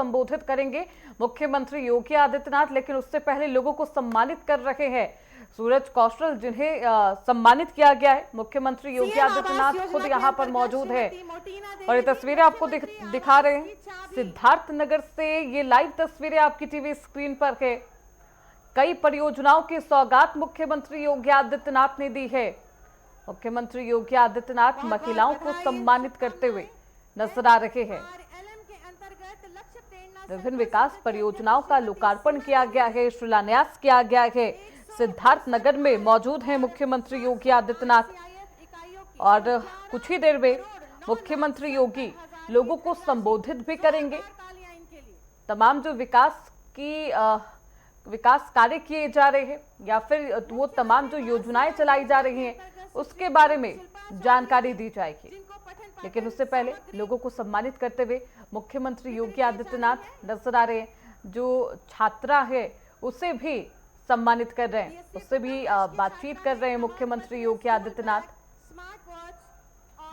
संबोधित करेंगे मुख्यमंत्री योगी आदित्यनाथ, लेकिन उससे पहले लोगों को सम्मानित कर रहे हैं सूरज कौशल, जिन्हें सम्मानित किया गया है। मुख्यमंत्री योगी आदित्यनाथ खुद यहां पर मौजूद है और ये तस्वीरें आपको दिखा रहे हैं सिद्धार्थ नगर से। ये लाइव तस्वीरें आपकी टीवी स्क्रीन पर है। कई परियोजनाओं की सौगात मुख्यमंत्री योगी आदित्यनाथ ने दी है। मुख्यमंत्री योगी आदित्यनाथ महिलाओं को सम्मानित करते हुए नजर आ रहे हैं। विभिन्न विकास परियोजनाओं का लोकार्पण किया गया है, शिलान्यास किया गया है। सिद्धार्थ नगर में मौजूद हैं मुख्यमंत्री योगी आदित्यनाथ और कुछ ही देर में मुख्यमंत्री योगी लोगों को संबोधित भी करेंगे। तमाम जो विकास कार्य किए जा रहे हैं या फिर वो तमाम जो योजनाएं चलाई जा रही हैं उसके बारे में जानकारी दी जाएगी। लेकिन उससे पहले लोगों को सम्मानित करते हुए मुख्यमंत्री योगी आदित्यनाथ नजर आ रहे हैं। जो छात्रा है उसे भी सम्मानित कर रहे हैं, उससे भी बातचीत कर रहे हैं मुख्यमंत्री योगी आदित्यनाथ।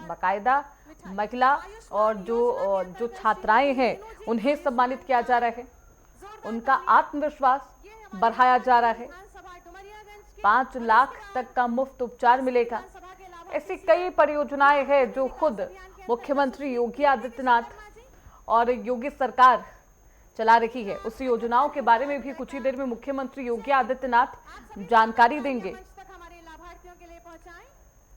बाकायदा महिला और जो छात्राएं हैं उन्हें सम्मानित किया जा रहा है, उनका आत्मविश्वास बढ़ाया जा रहा है। 5 लाख तक का मुफ्त उपचार मिलेगा। ऐसी कई परियोजनाएं हैं जो खुद मुख्यमंत्री योगी आदित्यनाथ और योगी सरकार चला रही है। उस योजनाओं के बारे में भी कुछ ही देर में मुख्यमंत्री योगी आदित्यनाथ जानकारी देंगे।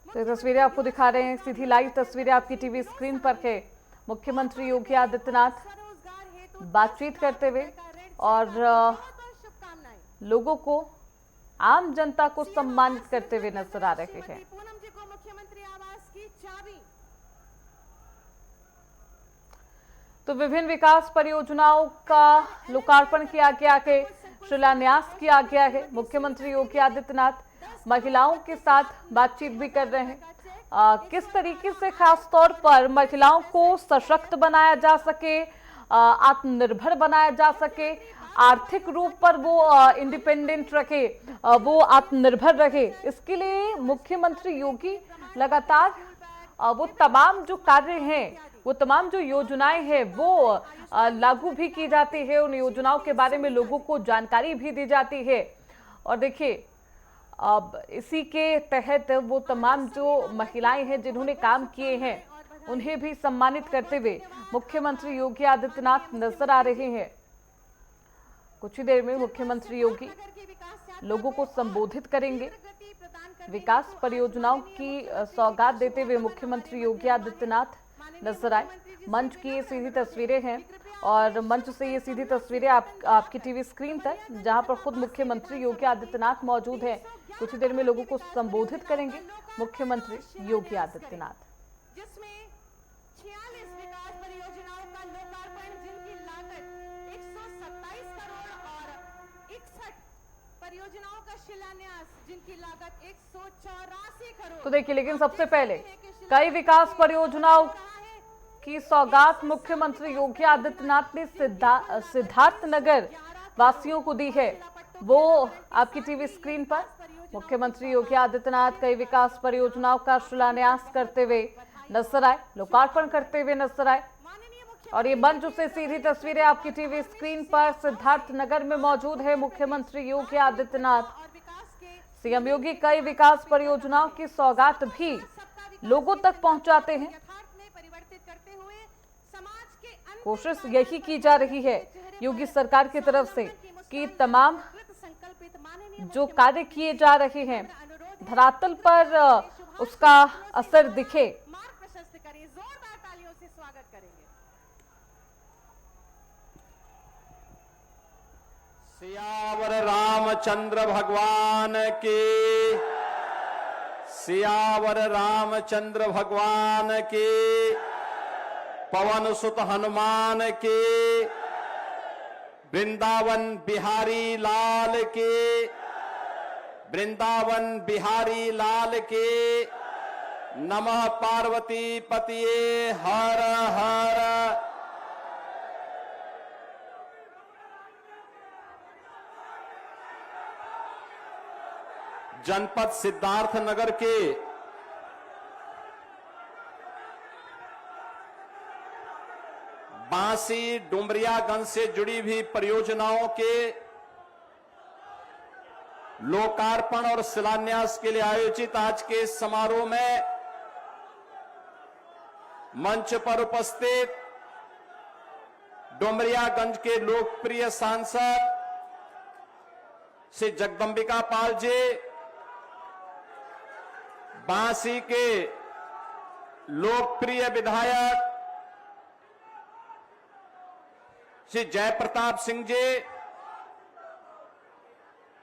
तो ये तस्वीरें आपको दिखा रहे हैं, सीधी लाइव तस्वीरें आपकी टीवी स्क्रीन पर है। मुख्यमंत्री योगी आदित्यनाथ बातचीत करते हुए और लोगों को, आम जनता को सम्मानित करते हुए नजर आ रहे हैं। तो विभिन्न विकास परियोजनाओं का लोकार्पण किया गया है, शिलान्यास किया गया है। मुख्यमंत्री योगी आदित्यनाथ महिलाओं के साथ बातचीत भी कर रहे हैं। किस तरीके से खास तौर पर महिलाओं को सशक्त बनाया जा सके, आत्मनिर्भर बनाया जा सके, आर्थिक रूप पर वो इंडिपेंडेंट रहे, वो आत्मनिर्भर रहे, इसके लिए मुख्यमंत्री योगी लगातार वो तमाम जो कार्य हैं, वो तमाम जो योजनाएं हैं वो लागू भी की जाती है। उन योजनाओं के बारे में लोगों को जानकारी भी दी जाती है। और देखिए, अब इसी के तहत वो तमाम जो महिलाएं हैं जिन्होंने काम किए हैं उन्हें भी सम्मानित करते हुए मुख्यमंत्री योगी आदित्यनाथ नजर आ रहे हैं। कुछ ही देर में मुख्यमंत्री योगी लोगों को संबोधित करेंगे। विकास परियोजनाओं की सौगात देते हुए मुख्यमंत्री योगी आदित्यनाथ नजर आए। मंच की ये सीधी तस्वीरें हैं और मंच से ये सीधी तस्वीरें आपकी टीवी स्क्रीन पर, जहां पर खुद मुख्यमंत्री योगी आदित्यनाथ मौजूद हैं। कुछ ही देर में लोगों को संबोधित करेंगे मुख्यमंत्री योगी आदित्यनाथ। जिसमें 46 विकास परियोजनाओं का लोकार्पण, जिनकी लागत 127 करोड़ और 61 परियोजनाओं का शिलान्यास, जिनकी लागत 184 करोड़। तो देखिए, लेकिन सबसे पहले कई विकास परियोजनाओं की सौगात मुख्यमंत्री योगी आदित्यनाथ ने सिद्धार्थ नगर वासियों को दी है। वो आपकी टीवी स्क्रीन पर मुख्यमंत्री योगी आदित्यनाथ कई विकास परियोजनाओं का शिलान्यास करते हुए नजर आए, लोकार्पण करते हुए नजर आए। और ये मंच से सीधी तस्वीरें आपकी टीवी स्क्रीन पर सिद्धार्थ नगर में मौजूद है मुख्यमंत्री योगी आदित्यनाथ। सीएम योगी कई विकास परियोजनाओं की सौगात भी लोगों तक पहुंचाते हैं। कोशिश यही की जा रही है योगी सरकार की तरफ से कि तमाम जो कार्य किए जा रहे हैं धरातल पर उसका असर दिखे। सियावर रामचंद्र भगवान की, सियावर रामचंद्र भगवान की, पवन सुत हनुमान की, वृंदावन बिहारी लाल की, वृंदावन बिहारी लाल की। नमः पार्वती पतिये हर हर। जनपद सिद्धार्थ नगर के बांसी डुमरियागंज से जुड़ी हुई परियोजनाओं के लोकार्पण और शिलान्यास के लिए आयोजित आज के इस समारोह में मंच पर उपस्थित डुमरियागंज के लोकप्रिय सांसद श्री जगदंबिका पाल जी, बांसी के लोकप्रिय विधायक श्री जयप्रताप सिंह जी,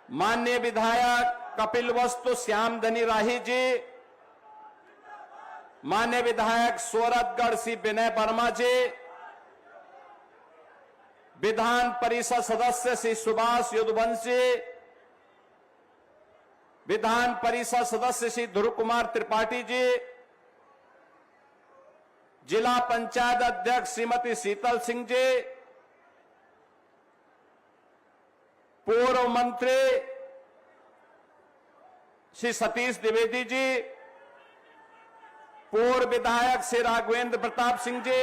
माननीय विधायक कपिलवस्तु श्यामधनी राही जी, माननीय विधायक सोरठगढ़ श्री विनय वर्मा जी, विधान परिषद सदस्य श्री सुभाष यदुवंशी, विधान परिषद सदस्य श्री ध्रुव कुमार त्रिपाठी जी, जिला पंचायत अध्यक्ष श्रीमती शीतल सिंह जी, पूर्व मंत्री श्री सतीश द्विवेदी जी, पूर्व विधायक श्री राघवेंद्र प्रताप सिंह जी,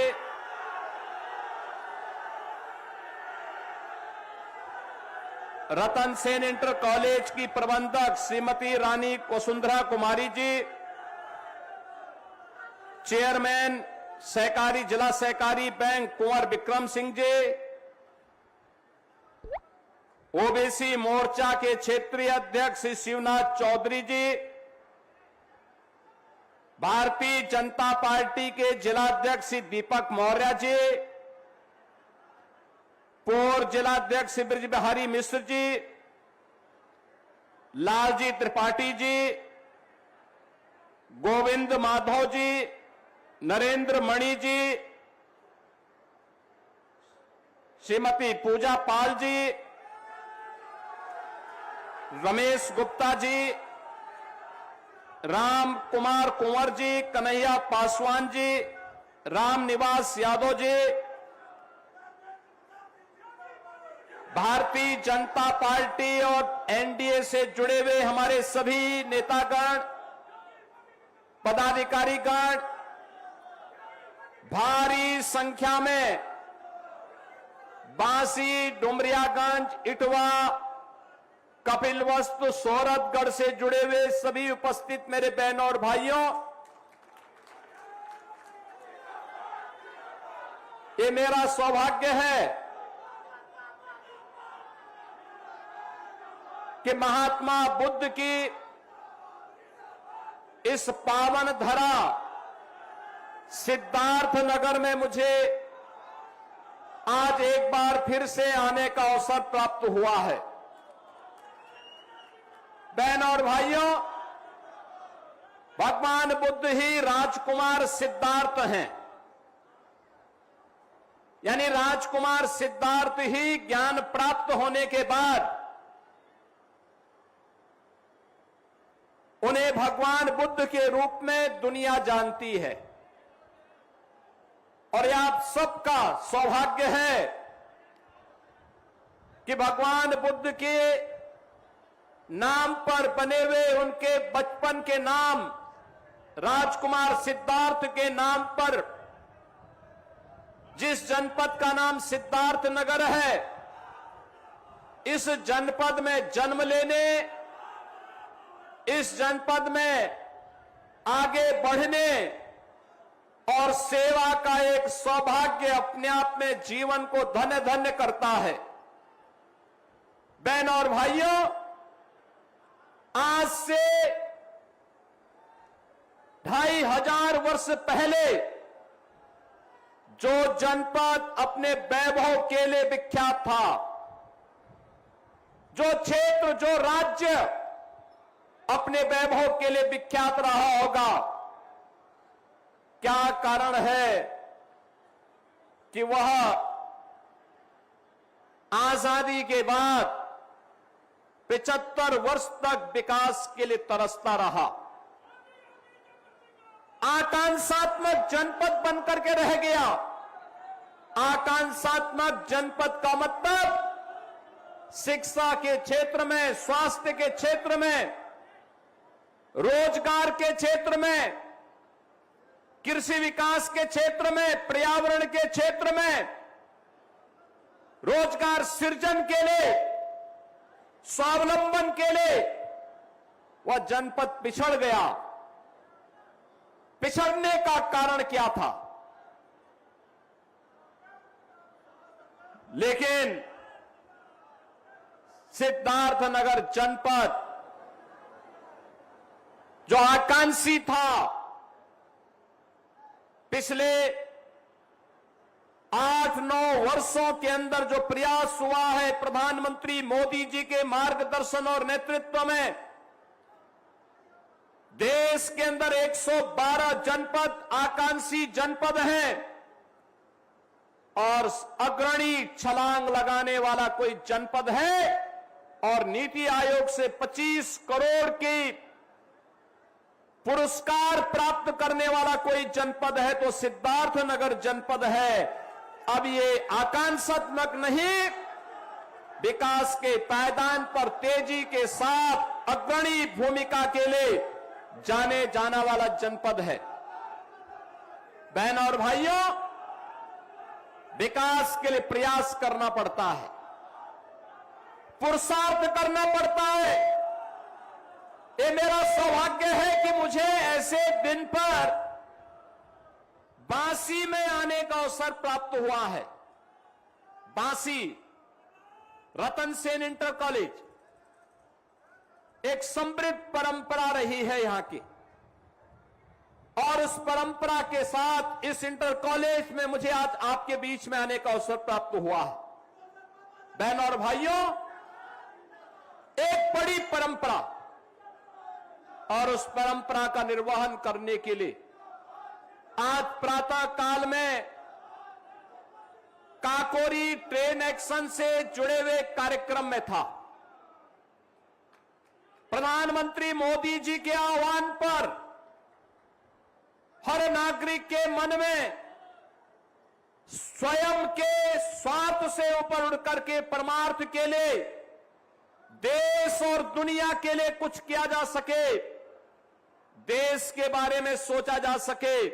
रतन सेन इंटर कॉलेज की प्रबंधक श्रीमती रानी वसुंधरा कुमारी जी, चेयरमैन सहकारी जिला सहकारी बैंक कुंवर विक्रम सिंह जी, ओबीसी मोर्चा के क्षेत्रीय अध्यक्ष श्री शिवनाथ चौधरी जी, भारतीय जनता पार्टी के जिलाध्यक्ष श्री दीपक मौर्य जी, पूर्व जिलाध्यक्ष श्री ब्रज बिहारी मिश्र जी, लालजी त्रिपाठी जी, गोविंद माधव जी, नरेंद्र मणि जी, श्रीमती पूजा पाल जी, रमेश गुप्ता जी, राम कुमार कुंवर जी, कन्हैया पासवान जी, राम निवास यादव जी, भारतीय जनता पार्टी और एनडीए से जुड़े हुए हमारे सभी नेतागण, पदाधिकारीगण, भारी संख्या में बांसी, डुमरियागंज, इटवा, कपिलवस्तु, सोरठगढ़ से जुड़े हुए सभी उपस्थित मेरे बहनों और भाइयों, ये मेरा सौभाग्य है कि महात्मा बुद्ध की इस पावन धरा सिद्धार्थ नगर में मुझे आज एक बार फिर से आने का अवसर प्राप्त हुआ है। बहनों और भाइयों, भगवान बुद्ध ही राजकुमार सिद्धार्थ हैं, यानी राजकुमार सिद्धार्थ ही ज्ञान प्राप्त होने के बाद उन्हें भगवान बुद्ध के रूप में दुनिया जानती है। और यह आप सबका सौभाग्य है कि भगवान बुद्ध के नाम पर बने हुए उनके बचपन के नाम राजकुमार सिद्धार्थ के नाम पर जिस जनपद का नाम सिद्धार्थ नगर है, इस जनपद में जन्म लेने, इस जनपद में आगे बढ़ने और सेवा का एक सौभाग्य अपने आप में जीवन को धन्य धन्य करता है। बहनों और भाइयों, आज से 2500 वर्ष पहले जो जनपद अपने वैभव के लिए विख्यात था, जो क्षेत्र, जो राज्य अपने वैभव के लिए विख्यात रहा होगा, क्या कारण है कि वह आजादी के बाद 75 वर्ष तक विकास के लिए तरसता रहा, आकांक्षात्मक जनपद बनकर के रह गया। आकांक्षात्मक जनपद का मतलब शिक्षा के क्षेत्र में, स्वास्थ्य के क्षेत्र में, रोजगार के क्षेत्र में, कृषि विकास के क्षेत्र में, पर्यावरण के क्षेत्र में रोजगार सृजन के लिए, स्वावलंबन के लिए वह जनपद पिछड़ गया। पिछड़ने का कारण क्या था? लेकिन सिद्धार्थनगर जनपद जो आकांक्षी था, पिछले 8-9 वर्षों के अंदर जो प्रयास हुआ है प्रधानमंत्री मोदी जी के मार्गदर्शन और नेतृत्व में, देश के अंदर 112 जनपद आकांक्षी जनपद हैं और अग्रणी छलांग लगाने वाला कोई जनपद है और नीति आयोग से 25 करोड़ की पुरस्कार प्राप्त करने वाला कोई जनपद है तो सिद्धार्थनगर जनपद है। अब ये आकांक्षात्मक नहीं, विकास के पायदान पर तेजी के साथ अग्रणी भूमिका के लिए जाने जाना वाला जनपद है। बहन और भाइयों, विकास के लिए प्रयास करना पड़ता है, पुरुषार्थ करना पड़ता है। ये मेरा सौभाग्य है कि मुझे ऐसे दिन पर बांसी में आने का अवसर प्राप्त हुआ है। बांसी रतन सेन इंटर कॉलेज एक समृद्ध परंपरा रही है यहां की, और उस परंपरा के साथ इस इंटर कॉलेज में मुझे आज आपके बीच में आने का अवसर प्राप्त हुआ है। बहन और भाइयों, एक बड़ी परंपरा और उस परंपरा का निर्वहन करने के लिए आज प्रातः काल में काकोरी ट्रेन एक्शन से जुड़े हुए कार्यक्रम में था। प्रधानमंत्री मोदी जी के आह्वान पर हर नागरिक के मन में स्वयं के स्वार्थ से ऊपर उड़कर के परमार्थ के लिए, देश और दुनिया के लिए कुछ किया जा सके, देश के बारे में सोचा जा सके,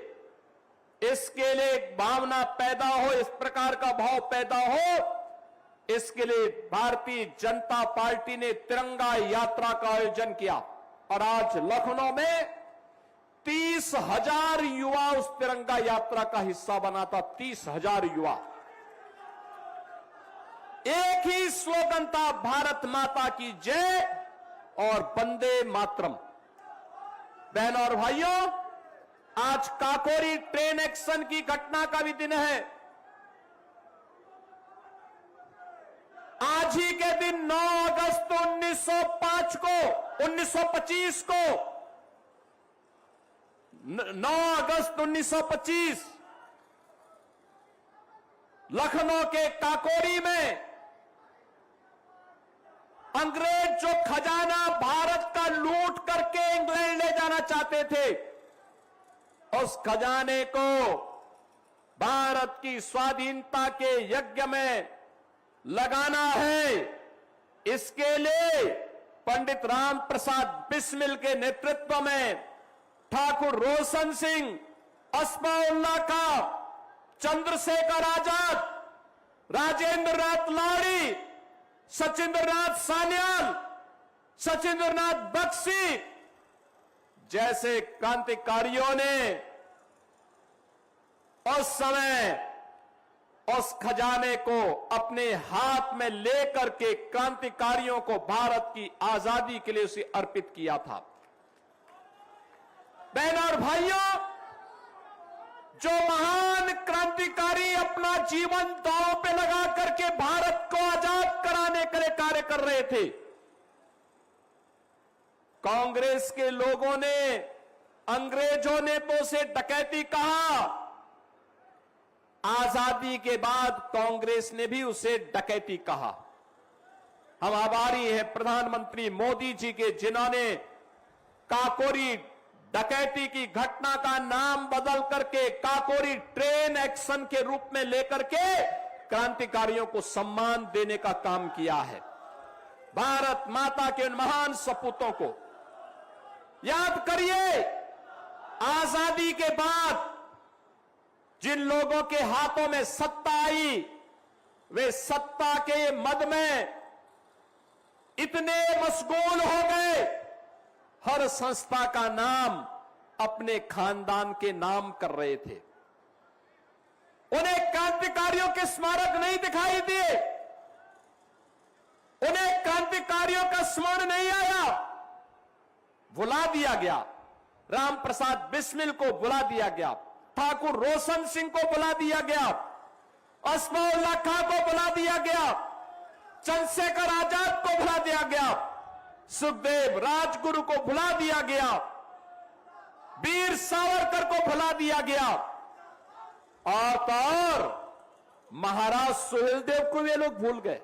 इसके लिए एक भावना पैदा हो, इस प्रकार का भाव पैदा हो, इसके लिए भारतीय जनता पार्टी ने तिरंगा यात्रा का आयोजन किया और आज लखनऊ में 30,000 युवा उस तिरंगा यात्रा का हिस्सा बना था। 30,000 युवा। एक ही स्लोगन था, भारत माता की जय और वंदे मातरम। बहन और भाइयों, आज काकोरी ट्रेन एक्शन की घटना का भी दिन है। आज ही के दिन 9 अगस्त 1925 को 9 अगस्त 1925 लखनऊ के काकोरी में अंग्रेज जो खजाना भारत का लूट करके इंग्लैंड ले जाना चाहते थे, उस खजाने को भारत की स्वाधीनता के यज्ञ में लगाना है। इसके लिए पंडित राम प्रसाद बिस्मिल के नेतृत्व में ठाकुर रोशन सिंह, अस्फाउल्लाह खां, चंद्रशेखर आजाद, राजेंद्र नाथ लाड़ी, सचिंद्रनाथ सान्याल, सचिंद्रनाथ बख्शी जैसे क्रांतिकारियों ने उस समय उस खजाने को अपने हाथ में लेकर के क्रांतिकारियों को भारत की आजादी के लिए उसे अर्पित किया था। बहन और भाइयों, जो महान क्रांतिकारी अपना जीवन दांव पे लगा करके भारत को आजाद कराने के लिए कार्य कर रहे थे, कांग्रेस के लोगों ने, अंग्रेजों ने तो उसे डकैती कहा। आजादी के बाद कांग्रेस ने भी उसे डकैती कहा। हम आभारी हैं प्रधानमंत्री मोदी जी के, जिन्होंने काकोरी डकैती की घटना का नाम बदल करके काकोरी ट्रेन एक्शन के रूप में लेकर के क्रांतिकारियों को सम्मान देने का काम किया है। भारत माता के उन महान सपूतों को याद करिए। आजादी के बाद जिन लोगों के हाथों में सत्ता आई, वे सत्ता के मद में इतने मशगूल हो गए, हर संस्था का नाम अपने खानदान के नाम कर रहे थे। उन्हें क्रांतिकारियों के स्मारक नहीं दिखाई दिए, उन्हें क्रांतिकारियों का स्मरण नहीं आया, बुला दिया गया। राम प्रसाद बिस्मिल को बुला दिया गया, ठाकुर रोशन सिंह को बुला दिया गया, अस्माउल्लाह खां को बुला दिया गया, चंद्रशेखर आजाद को बुला दिया गया, सुखदेव राजगुरु को बुला दिया गया, वीर सावरकर को भुला दिया गया, और तो और महाराज सुहेलदेव को वे लोग भूल गए,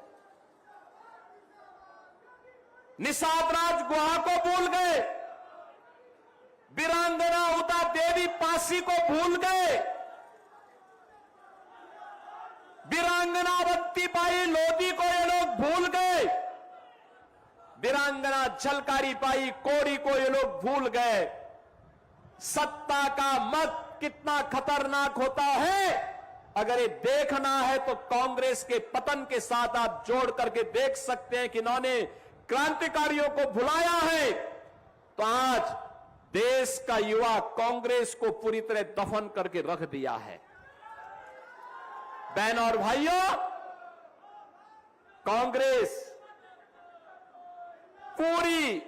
निषाद राज गुहा को भूल गए, वीरांगना उदा देवी पासी को भूल गए, वीरांगना अवंतीबाई लोधी को ये लोग भूल गए, वीरांगना झलकारी बाई कोरी को ये लोग भूल गए। सत्ता का मत कितना खतरनाक होता है, अगर ये देखना है तो कांग्रेस के पतन के साथ आप जोड़ करके देख सकते हैं कि इन्होंने क्रांतिकारियों को भुलाया है, तो आज देश का युवा कांग्रेस को पूरी तरह दफन करके रख दिया है। बहन और भाइयों, कांग्रेस पूरी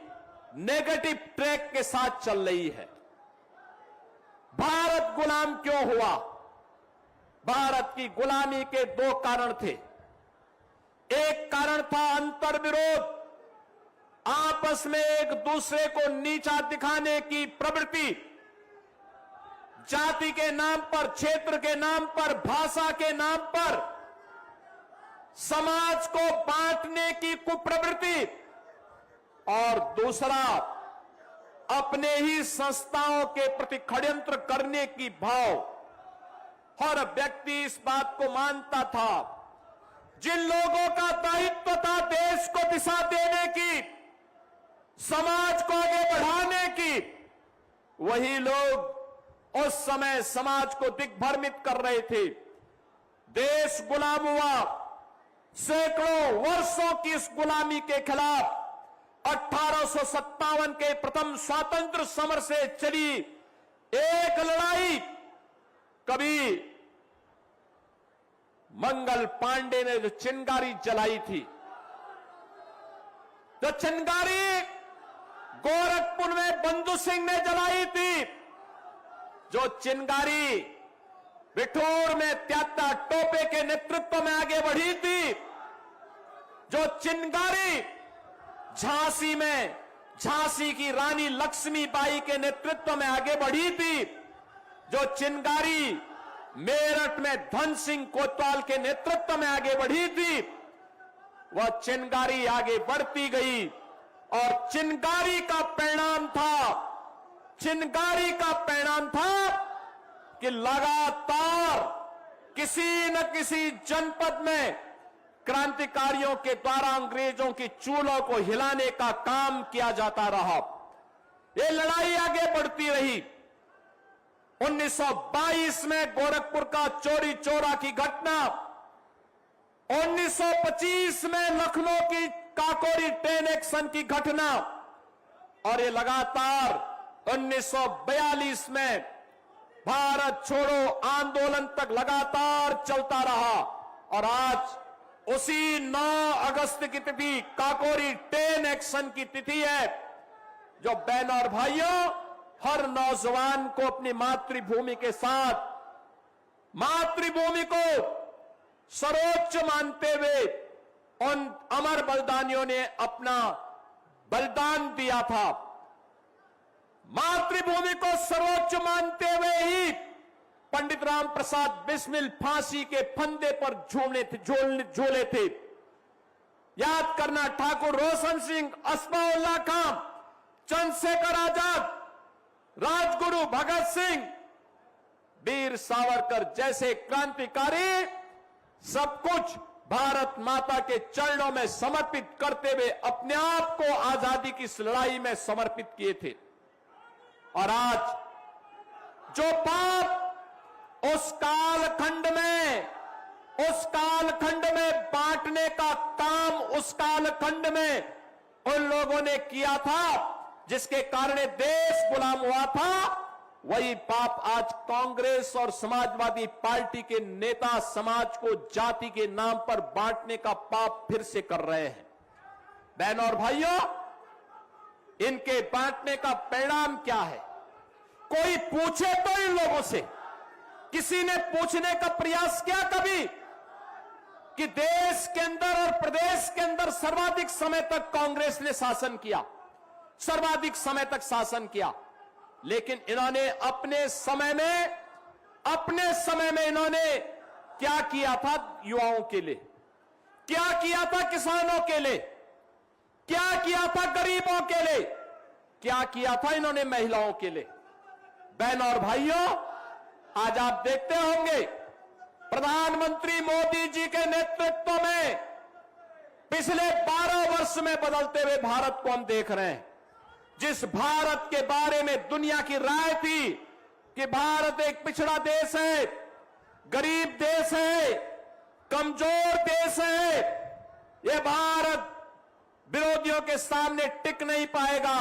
नेगेटिव ट्रैक के साथ चल रही है। भारत गुलाम क्यों हुआ? भारत की गुलामी के दो कारण थे। एक कारण था अंतर्विरोध, आपस में एक दूसरे को नीचा दिखाने की प्रवृत्ति, जाति के नाम पर, क्षेत्र के नाम पर, भाषा के नाम पर समाज को बांटने की कुप्रवृत्ति, और दूसरा अपने ही संस्थाओं के प्रति षड्यंत्र करने की भाव। हर व्यक्ति इस बात को मानता था, जिन लोगों का दायित्व था देश को दिशा देने की, समाज को आगे बढ़ाने की, वही लोग उस समय समाज को दिग्भ्रमित कर रहे थे। देश गुलाम हुआ। सैकड़ों वर्षों की इस गुलामी के खिलाफ 1857 के प्रथम स्वातंत्र समर से चली एक लड़ाई, कभी मंगल पांडे ने जो चिंगारी जलाई थी, जो चिंगारी गोरखपुर में बंधु सिंह ने जलाई थी, जो चिंगारी बिठूर में त्यात्या टोपे के नेतृत्व में आगे बढ़ी थी, जो चिंगारी झांसी में झांसी की रानी लक्ष्मीबाई के नेतृत्व में आगे बढ़ी थी, जो चिंगारी मेरठ में धन सिंह कोतवाल के नेतृत्व में आगे बढ़ी थी, वह चिंगारी आगे बढ़ती गई। और चिंगारी का परिणाम था कि लगातार किसी न किसी जनपद में क्रांतिकारियों के द्वारा अंग्रेजों की चूलों को हिलाने का काम किया जाता रहा। ये लड़ाई आगे बढ़ती रही। 1922 में गोरखपुर का चोरी चोरा की घटना, 1925 में लखनऊ की काकोरी ट्रेन एक्शन की घटना, और ये लगातार 1942 में भारत छोड़ो आंदोलन तक लगातार चलता रहा। और आज उसी 9 अगस्त की तिथि काकोरी ट्रेन एक्शन की तिथि है, जो बहन और भाइयों, हर नौजवान को अपनी मातृभूमि के साथ, मातृभूमि को सर्वोच्च मानते हुए उन अमर बलिदानियों ने अपना बलिदान दिया था। मातृभूमि को सर्वोच्च मानते हुए ही पंडित राम प्रसाद बिस्मिल फांसी के फंदे पर झूले थे। याद करना, ठाकुर रोशन सिंह, अस्माउल्लाह खां, चंद्रशेखर आजाद, राजगुरु भगत सिंह, वीर सावरकर जैसे क्रांतिकारी सब कुछ भारत माता के चरणों में समर्पित करते हुए अपने आप को आजादी की इस लड़ाई में समर्पित किए थे। और आज जो पाप उस कालखंड में उस कालखंड में बांटने का काम उस कालखंड में उन लोगों ने किया था जिसके कारण देश गुलाम हुआ था। वही पाप आज कांग्रेस और समाजवादी पार्टी के नेता समाज को जाति के नाम पर बांटने का पाप फिर से कर रहे हैं। बहनों और भाइयों, इनके बांटने का परिणाम क्या है? कोई पूछे तो इन लोगों से, किसी ने पूछने का प्रयास किया कभी कि देश के अंदर और प्रदेश के अंदर सर्वाधिक समय तक कांग्रेस ने शासन किया, सर्वाधिक समय तक शासन किया, लेकिन इन्होंने अपने समय में इन्होंने क्या किया था? युवाओं के लिए क्या किया था? किसानों के लिए क्या किया था? गरीबों के लिए क्या किया था? इन्होंने महिलाओं के लिए। बहनों और भाइयों, आज आप देखते होंगे प्रधानमंत्री मोदी जी के नेतृत्व में पिछले 12 वर्ष में बदलते हुए भारत को हम देख रहे हैं। जिस भारत के बारे में दुनिया की राय थी कि भारत एक पिछड़ा देश है, गरीब देश है, कमजोर देश है, यह भारत विरोधियों के सामने टिक नहीं पाएगा।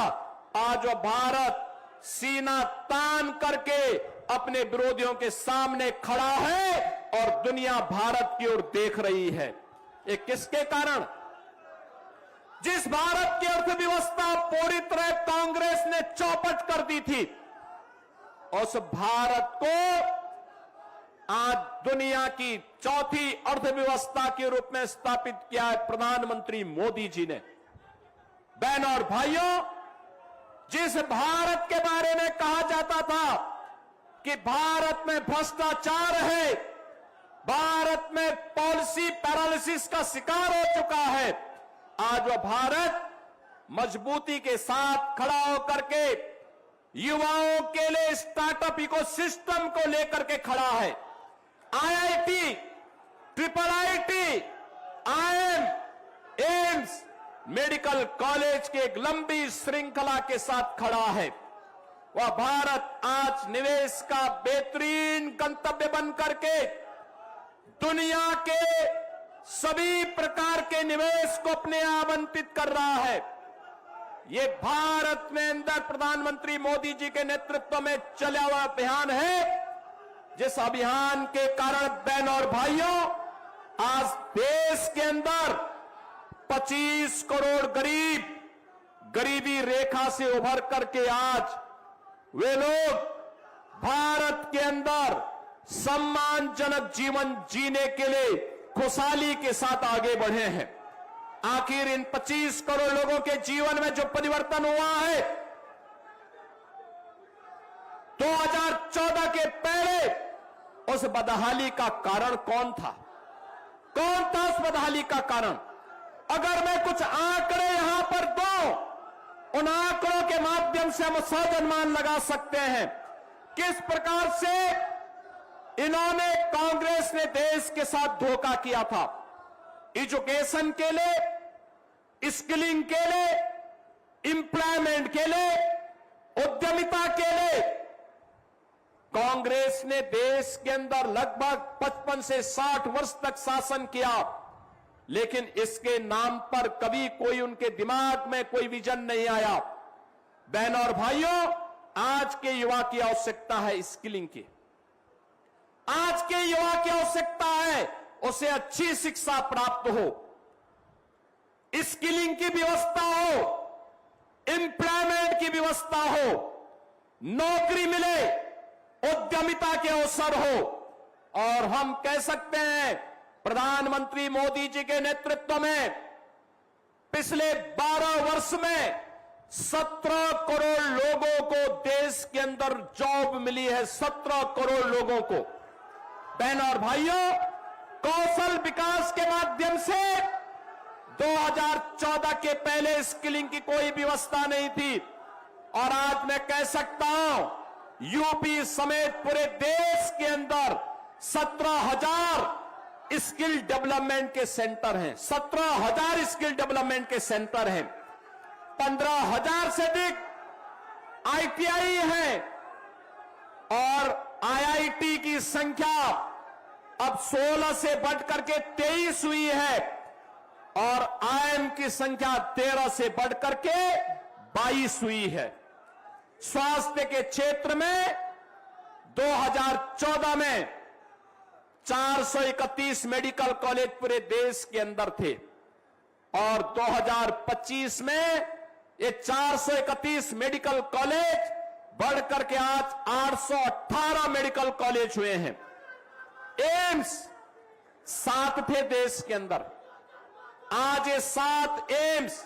आज वह भारत सीना तान करके अपने विरोधियों के सामने खड़ा है और दुनिया भारत की ओर देख रही है। ये किसके कारण? जिस भारत की अर्थव्यवस्था पूरी तरह कांग्रेस ने चौपट कर दी थी, उस भारत को आज दुनिया की चौथी अर्थव्यवस्था के रूप में स्थापित किया है प्रधानमंत्री मोदी जी ने। बहनों और भाइयों, जिस भारत के बारे में कहा जाता था कि भारत में भ्रष्टाचार है, भारत में पॉलिसी पैरालिसिस का शिकार हो चुका है, आज वह भारत मजबूती के साथ खड़ा होकर के युवाओं के लिए स्टार्टअप इकोसिस्टम को लेकर के खड़ा है। IIT, triple IT, IIM, AIIMS, medical college के एक लंबी श्रृंखला के साथ खड़ा है। वह भारत आज निवेश का बेहतरीन गंतव्य बन करके दुनिया के सभी प्रकार के निवेश को अपने आवंटित कर रहा है। ये भारत में अंदर प्रधानमंत्री मोदी जी के नेतृत्व में चला हुआ अभियान है, जिस अभियान के कारण बहनों और भाइयों, आज देश के अंदर 25 करोड़ गरीब गरीबी रेखा से उभर करके आज वे लोग भारत के अंदर सम्मानजनक जीवन जीने के लिए खुशहाली के साथ आगे बढ़े हैं। आखिर इन 25 करोड़ लोगों के जीवन में जो परिवर्तन हुआ है, 2014 के पहले उस बदहाली का कारण कौन था? कौन था उस बदहाली का कारण? अगर मैं कुछ आंकड़े यहां पर दूं, उन आंकड़ों के माध्यम से हम सही अनुमान लगा सकते हैं किस प्रकार से इन्होंने, कांग्रेस ने देश के साथ धोखा किया था। एजुकेशन के लिए, स्किलिंग के लिए, एम्प्लॉयमेंट के लिए, उद्यमिता के लिए कांग्रेस ने देश के अंदर लगभग 55 से 60 वर्ष तक शासन किया, लेकिन इसके नाम पर कभी कोई उनके दिमाग में कोई विजन नहीं आया। बहनों और भाइयों, आज के युवा की आवश्यकता है स्किलिंग की। आज के युवा की आवश्यकता है उसे अच्छी शिक्षा प्राप्त हो, स्किलिंग की व्यवस्था हो, एम्प्लॉयमेंट की व्यवस्था हो, नौकरी मिले, उद्यमिता के अवसर हो। और हम कह सकते हैं प्रधानमंत्री मोदी जी के नेतृत्व में पिछले 12 वर्ष में 17 करोड़ लोगों को देश के अंदर जॉब मिली है। 17 करोड़ लोगों को। बहनों और भाइयों, कौशल विकास के माध्यम से 2014 के पहले स्किलिंग की कोई व्यवस्था नहीं थी, और आज मैं कह सकता हूं यूपी समेत पूरे देश के अंदर 17,000 स्किल डेवलपमेंट के सेंटर हैं। 17,000 स्किल डेवलपमेंट के सेंटर हैं। 15,000 से अधिक आईटीआई हैं और आईआईटी की संख्या अब 16 से बढ़ करके 23 हुई है और आईएम की संख्या 13 से बढ़ करके 22 हुई है। स्वास्थ्य के क्षेत्र में 2014 में 431 मेडिकल कॉलेज पूरे देश के अंदर थे और 2025 में ये 431 मेडिकल कॉलेज बढ़ करके आज 818 मेडिकल कॉलेज हुए हैं। एम्स 7 थे देश के अंदर, आज ये 7 एम्स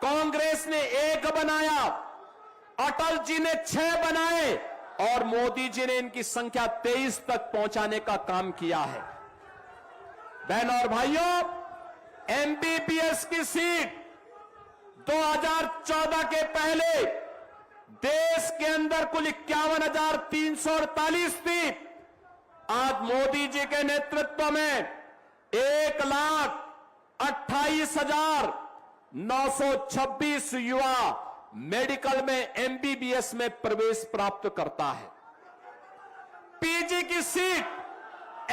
कांग्रेस ने 1 बनाया, अटल जी ने 6 बनाए और मोदी जी ने इनकी संख्या 23 तक पहुंचाने का काम किया है। बहनों और भाइयों, एमबीबीएस की सीट 2014 के पहले देश के अंदर कुल 51,348 थी। आज मोदी जी के नेतृत्व में 1,28,926 युवा मेडिकल में एमबीबीएस में प्रवेश प्राप्त करता है। पीजी की सीट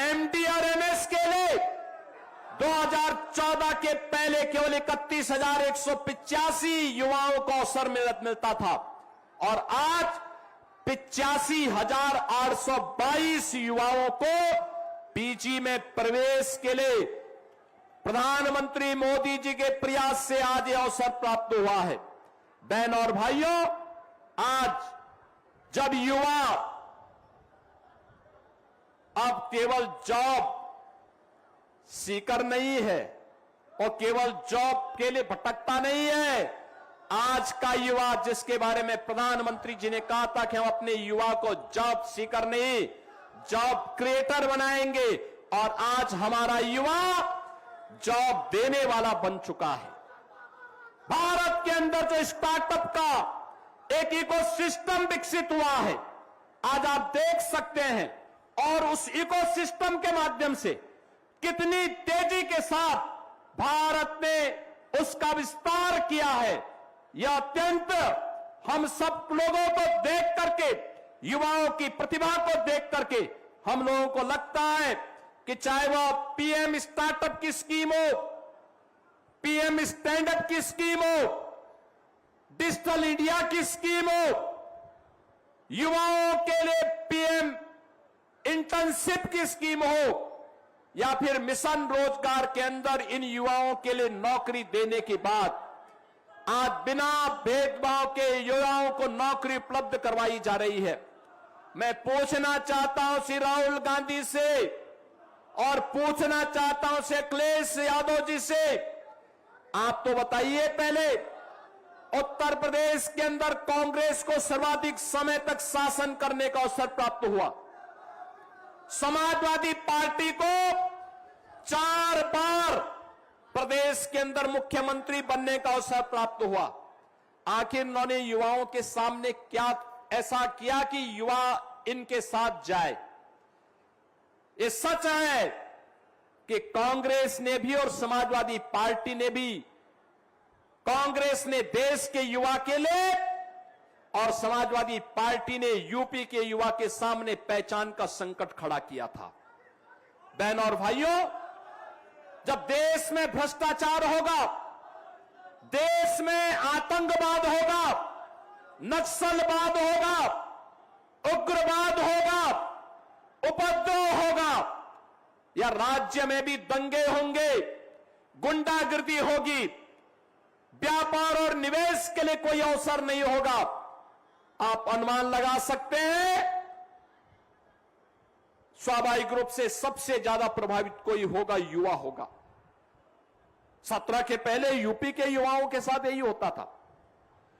एमडी और एमएस के लिए 2014 के पहले केवल 31,185 युवाओं को अवसर मिलता था और आज 85,822 युवाओं को पीजी में प्रवेश के लिए प्रधानमंत्री मोदी जी के प्रयास से आज यह अवसर प्राप्त हुआ है। बहनों और भाइयों, आज जब युवा अब केवल जॉब सीकर नहीं है और केवल जॉब के लिए भटकता नहीं है, आज का युवा जिसके बारे में प्रधानमंत्री जी ने कहा था कि हम अपने युवा को जॉब सीकर नहीं जॉब क्रिएटर बनाएंगे और आज हमारा युवा जॉब देने वाला बन चुका है। भारत के अंदर जो स्टार्टअप का एक इकोसिस्टम विकसित हुआ है, आज आप देख सकते हैं और उस इकोसिस्टम के माध्यम से कितनी तेजी के साथ भारत ने उसका विस्तार किया है। यह अत्यंत हम सब लोगों को देख करके, युवाओं की प्रतिभा को देख करके हम लोगों को लगता है कि चाहे वह पीएम स्टार्टअप की स्कीम हो, पीएम स्टैंड अप की स्कीम हो, डिजिटल इंडिया की स्कीम हो, युवाओं के लिए पीएम इंटर्नशिप की स्कीम हो या फिर मिशन रोजगार के अंदर इन युवाओं के लिए नौकरी देने के बाद आज बिना भेदभाव के युवाओं को नौकरी उपलब्ध करवाई जा रही है। मैं पूछना चाहता हूं श्री राहुल गांधी से और पूछना चाहता हूं श्री अखिलेश यादव जी से, आप तो बताइए, पहले उत्तर प्रदेश के अंदर कांग्रेस को सर्वाधिक समय तक शासन करने का अवसर प्राप्त हुआ। समाजवादी पार्टी को 4 बार प्रदेश के अंदर मुख्यमंत्री बनने का अवसर प्राप्त हुआ। आखिर उन्होंने युवाओं के सामने क्या ऐसा किया कि युवा इनके साथ जाए? ये सच है कि कांग्रेस ने भी और समाजवादी पार्टी ने भी, कांग्रेस ने देश के युवा के लिए और समाजवादी पार्टी ने यूपी के युवा के सामने पहचान का संकट खड़ा किया था। बहनों और भाइयों, जब देश में भ्रष्टाचार होगा, देश में आतंकवाद होगा, नक्सलवाद होगा, उग्रवाद होगा, उपद्रव होगा या राज्य में भी दंगे होंगे, गुंडागिर्दी होगी, व्यापार और निवेश के लिए कोई अवसर नहीं होगा, आप अनुमान लगा सकते हैं स्वाभाविक रूप से सबसे ज्यादा प्रभावित कोई होगा, युवा होगा। 17 के पहले यूपी के युवाओं के साथ यही होता था।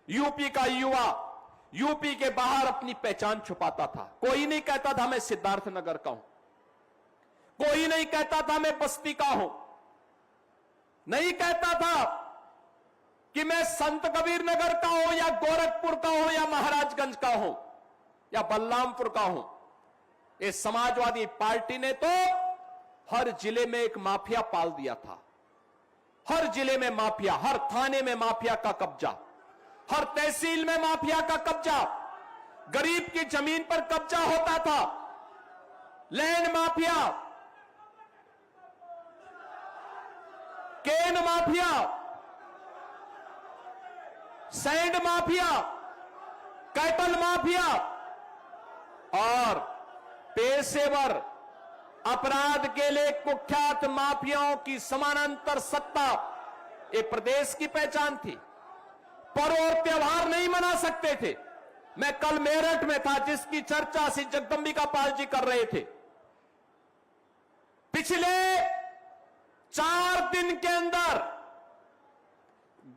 यूपी का युवा यूपी के बाहर अपनी पहचान छुपाता था। कोई नहीं कहता था मैं सिद्धार्थनगर का हूं, कोई नहीं कहता था मैं बस्ती का हूं, नहीं कहता था कि मैं संत कबीर नगर का हूं या गोरखपुर का हूं या महाराजगंज का हूं या बलरामपुर का हूं। ये समाजवादी पार्टी ने तो हर जिले में एक माफिया पाल दिया था। हर जिले में माफिया, हर थाने में माफिया का कब्जा, हर तहसील में माफिया का कब्जा, गरीब की जमीन पर कब्जा होता था। Land mafia, cane mafia, sand mafia, cattle mafia और पेशेवर अपराध के लिए कुख्यात माफियाओं की समानांतर सत्ता, ये प्रदेश की पहचान थी। पर्व और त्योहार नहीं मना सकते थे। मैं कल मेरठ में था, जिसकी चर्चा श्री जगदंबिका पाल जी कर रहे थे। पिछले 4 दिन के अंदर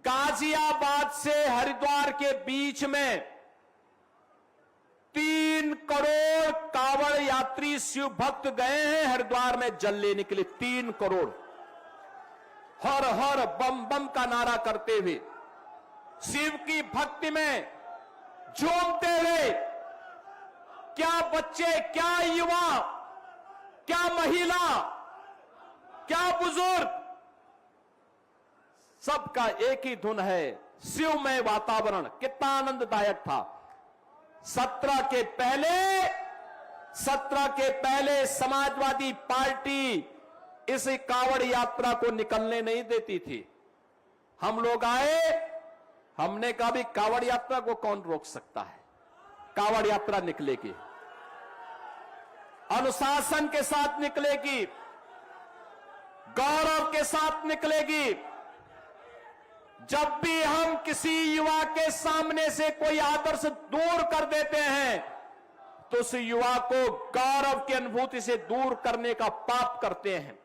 गाजियाबाद से हरिद्वार के बीच में 3 करोड़ कांवड़ यात्री शिव भक्त गए हैं हरिद्वार में जल लेने के लिए। 3 करोड़ हर हर बम बम का नारा करते हुए, शिव की भक्ति में झूमते हुए, क्या बच्चे, क्या युवा, क्या महिला, क्या बुजुर्ग, सबका एक ही धुन है, शिवमय वातावरण। कितना आनंददायक था। 17 के पहले समाजवादी पार्टी इस कांवड़ यात्रा को निकलने नहीं देती थी। हम लोग आए, हमने कहा भी कांवड़ यात्रा को कौन रोक सकता है। कांवड़ यात्रा निकलेगी, अनुशासन के साथ निकलेगी, गौरव के साथ निकलेगी। जब भी हम किसी युवा के सामने से कोई आदर्श दूर कर देते हैं, तो उस युवा को गौरव की अनुभूति से दूर करने का पाप करते हैं।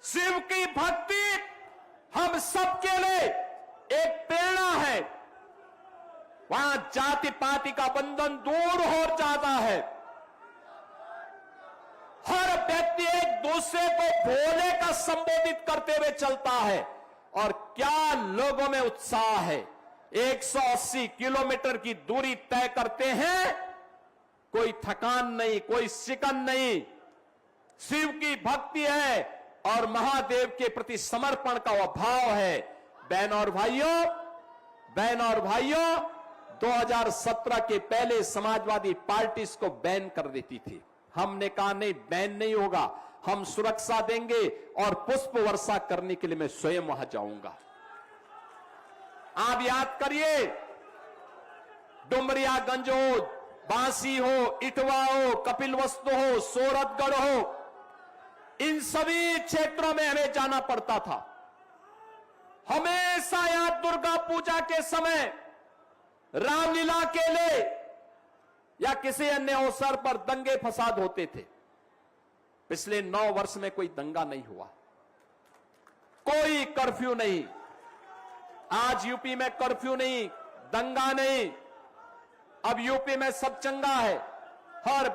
शिव की भक्ति हम सबके लिए एक प्रेरणा है। वहां जाति पाति का बंधन दूर हो जाता है। हर व्यक्ति एक दूसरे को भोले का संबोधित करते हुए चलता है। और क्या लोगों में उत्साह है। 180 किलोमीटर की दूरी तय करते हैं, कोई थकान नहीं, कोई शिकन नहीं। शिव की भक्ति है और महादेव के प्रति समर्पण का वह भाव है। बहन और भाइयों, 2017 के पहले समाजवादी पार्टी इसको बैन कर देती थी। हमने कहा नहीं, बैन नहीं होगा, हम सुरक्षा देंगे और पुष्प वर्षा करने के लिए मैं स्वयं वहां जाऊंगा। आप याद करिए, डुमरियागंज हो, बांसी हो, इटवा हो, कपिलवस्तु हो, सोरठगढ़ हो, इन सभी क्षेत्रों में हमें जाना पड़ता था। हमेशा यहां दुर्गा पूजा के समय, रामलीला के लिए या किसी अन्य अवसर पर दंगे फसाद होते थे। पिछले 9 वर्ष में कोई दंगा नहीं हुआ, कोई कर्फ्यू नहीं। आज यूपी में कर्फ्यू नहीं, दंगा नहीं। अब यूपी में सब चंगा है। हर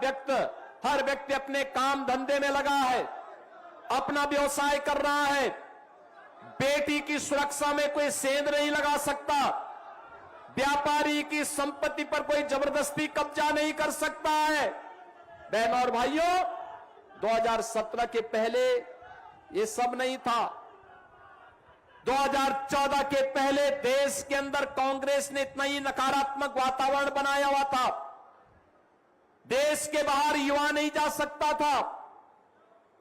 व्यक्ति अपने काम धंधे में लगा है, अपना व्यवसाय कर रहा है। बेटी की सुरक्षा में कोई सेंध नहीं लगा सकता। व्यापारी की संपत्ति पर कोई जबरदस्ती कब्जा नहीं कर सकता है। बहनों और भाइयों, 2017 के पहले ये सब नहीं था। 2014 के पहले देश के अंदर कांग्रेस ने इतना ही नकारात्मक वातावरण बनाया हुआ था। देश के बाहर युवा नहीं जा सकता था,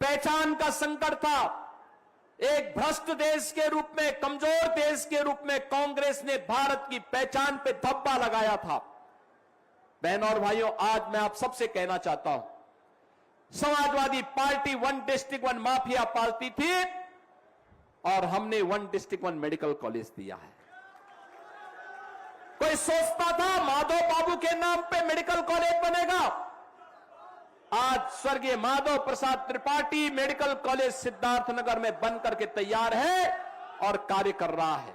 पहचान का संकट था। एक भ्रष्ट देश के रूप में, कमजोर देश के रूप में कांग्रेस ने भारत की पहचान पे धब्बा लगाया था। बहनों और भाइयों, आज मैं आप सबसे कहना चाहता हूं, समाजवादी पार्टी 1 डिस्ट्रिक्ट 1 माफिया पालती थी और हमने 1 डिस्ट्रिक्ट 1 मेडिकल कॉलेज दिया है। कोई सोचता था माधव बाबू के नाम पे मेडिकल कॉलेज बनेगा। आज स्वर्गीय माधव प्रसाद त्रिपाठी मेडिकल कॉलेज सिद्धार्थनगर में बनकर के तैयार है और कार्य कर रहा है।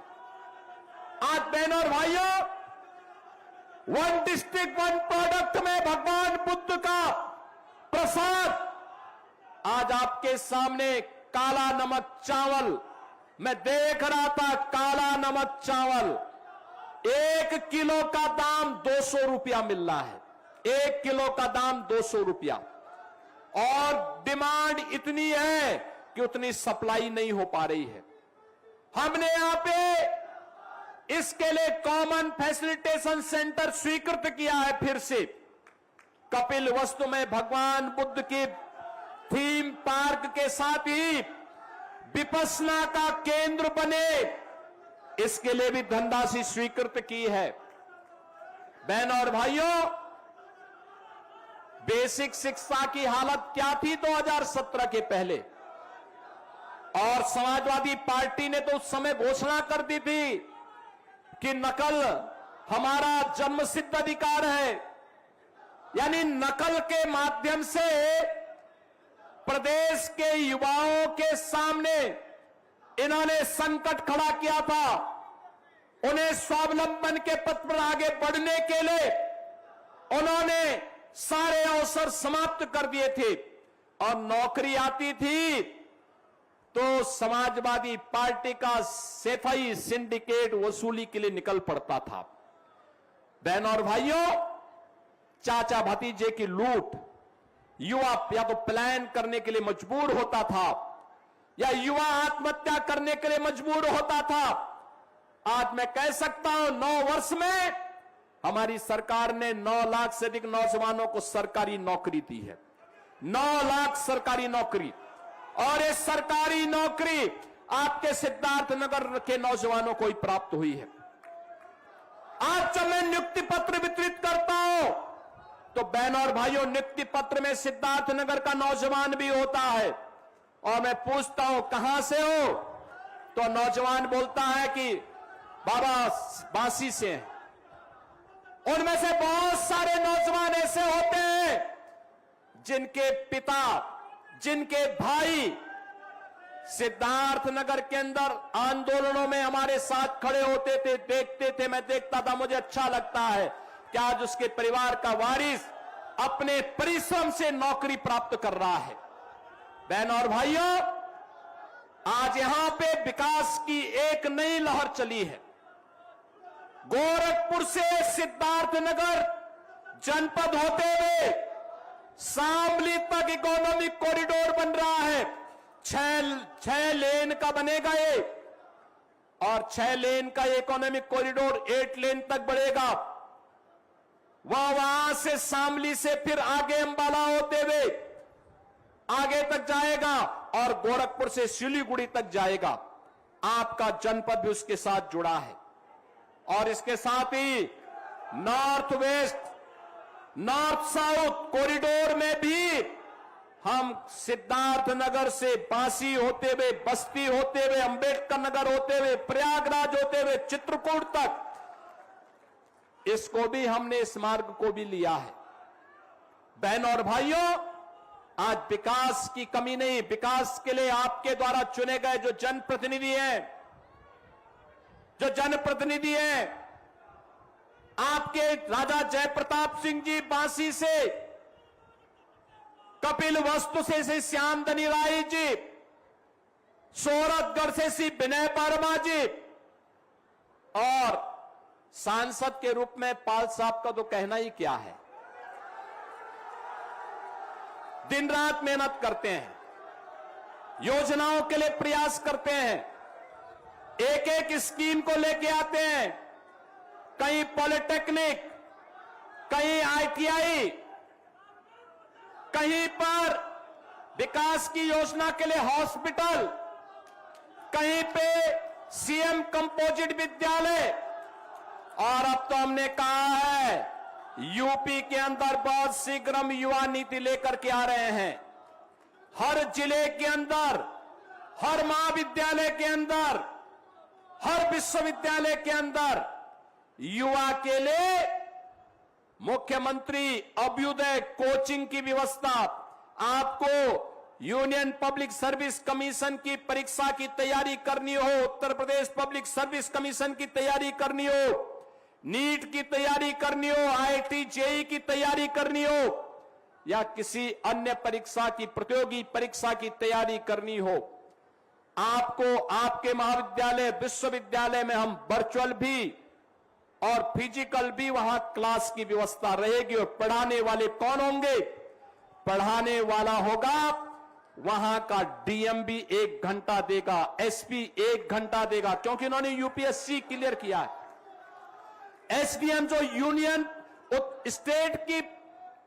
आज बहनों और भाइयों, 1 डिस्ट्रिक्ट 1 प्रोडक्ट में भगवान बुद्ध का प्रसाद आज आपके सामने। काला नमक चावल मैं देख रहा था, काला नमक चावल 1 किलो का दाम 200 रुपया मिल रहा है। 1 किलो का दाम 200 रुपया। और डिमांड इतनी है कि उतनी सप्लाई नहीं हो पा रही है। हमने यहां पे इसके लिए कॉमन फैसिलिटेशन सेंटर स्वीकृत किया है। फिर से कपिलवस्तु में भगवान बुद्ध की थीम पार्क के साथ ही विपश्यना का केंद्र बने, इसके लिए भी धनराशि स्वीकृत की है। बहनों और भाइयों, बेसिक शिक्षा की हालत क्या थी 2017 के पहले, और समाजवादी पार्टी ने तो उस समय घोषणा कर दी थी कि नकल हमारा जन्मसिद्ध अधिकार है, यानी नकल के माध्यम से प्रदेश के युवाओं के सामने इन्होंने संकट खड़ा किया था। उन्हें स्वावलंबन के पथ पर आगे बढ़ने के लिए उन्होंने सारे अवसर समाप्त कर दिए थे, और नौकरी आती थी तो समाजवादी पार्टी का सफाई सिंडिकेट वसूली के लिए निकल पड़ता था। बहनों और भाइयों, चाचा भतीजे की लूट, युवा या तो पलायन करने के लिए मजबूर होता था या युवा आत्महत्या करने के लिए मजबूर होता था। आज मैं कह सकता हूं 9 वर्ष में हमारी सरकार ने 9 लाख से अधिक नौजवानों को सरकारी नौकरी दी है। 9 लाख सरकारी नौकरी, और ये सरकारी नौकरी आपके सिद्धार्थनगर के नौजवानों को ही प्राप्त हुई है। आज जब मैं नियुक्ति पत्र वितरित करता हूं तो बहनों और भाइयों, नियुक्ति पत्र में सिद्धार्थनगर का नौजवान भी होता है, और मैं पूछता हूं कहां से हो, तो नौजवान बोलता है कि बाबा बांसी से हैं। उनमें से बहुत सारे नौजवान ऐसे होते हैं जिनके पिता, जिनके भाई सिद्धार्थनगर के अंदर आंदोलनों में हमारे साथ खड़े होते थे, देखते थे, मैं देखता था, मुझे अच्छा लगता है कि आज उसके परिवार का वारिस अपने परिश्रम से नौकरी प्राप्त कर रहा है। बहनों और भाइयों, आज यहां पे विकास की एक नई लहर चली है। गोरखपुर से सिद्धार्थनगर जनपद होते हुए शामली तक इकोनॉमिक कॉरिडोर बन रहा है। 6 लेन का बनेगा ये, और 6 लेन का इकोनॉमिक कॉरिडोर 8 लेन तक बढ़ेगा। वहां से शामली से फिर आगे अंबाला होते हुए आगे तक जाएगा, और गोरखपुर से सिलीगुड़ी तक जाएगा। आपका जनपद भी उसके साथ जुड़ा है, और इसके साथ ही north west, north south corridor में भी हम सिद्धार्थनगर से बांसी होते हुए, बस्ती होते हुए, अंबेडकर नगर होते हुए, प्रयागराज होते हुए चित्रकूट तक, इसको भी हमने, इस मार्ग को भी लिया है। बहनों और भाइयों, आज विकास की कमी नहीं, विकास के लिए आपके द्वारा चुने गए जो जनप्रतिनिधि हैं, आपके राजा जयप्रताप सिंह जी बांसी से, कपिल वस्तु से श्री श्यामधनी राय जी, सोरठगढ़ से श्री विनय वर्मा जी, और सांसद के रूप में पाल साहब का तो कहना ही क्या है। दिन रात मेहनत करते हैं, योजनाओं के लिए प्रयास करते हैं, एक एक स्कीम को लेके आते हैं, कहीं पॉलिटेक्निक, कहीं ITI, कहीं पर विकास की योजना के लिए हॉस्पिटल, कहीं पे CM कंपोजिट विद्यालय, और अब तो हमने कहा है यूपी के अंदर बहुत शीघ्र हम युवा नीति लेकर के आ रहे हैं। हर जिले के अंदर, हर महाविद्यालय के अंदर, हर विश्वविद्यालय के अंदर युवा के लिए मुख्यमंत्री अभ्युदय कोचिंग की व्यवस्था। आपको यूनियन पब्लिक सर्विस कमीशन की परीक्षा की तैयारी करनी हो, Uttar Pradesh public service commission की तैयारी करनी हो, नीट की तैयारी करनी हो, IIT JEE की तैयारी करनी हो, या किसी अन्य परीक्षा की, प्रतियोगी परीक्षा की तैयारी करनी हो, आपको आपके महाविद्यालय, विश्वविद्यालय में हम वर्चुअल भी और फिजिकल भी वहां क्लास की व्यवस्था रहेगी। और पढ़ाने वाले कौन होंगे? पढ़ाने वाला होगा वहां का DM भी 1 घंटा देगा, SP 1 घंटा देगा, क्योंकि उन्होंने UPSC क्लियर किया है। SDM जो यूनियन स्टेट की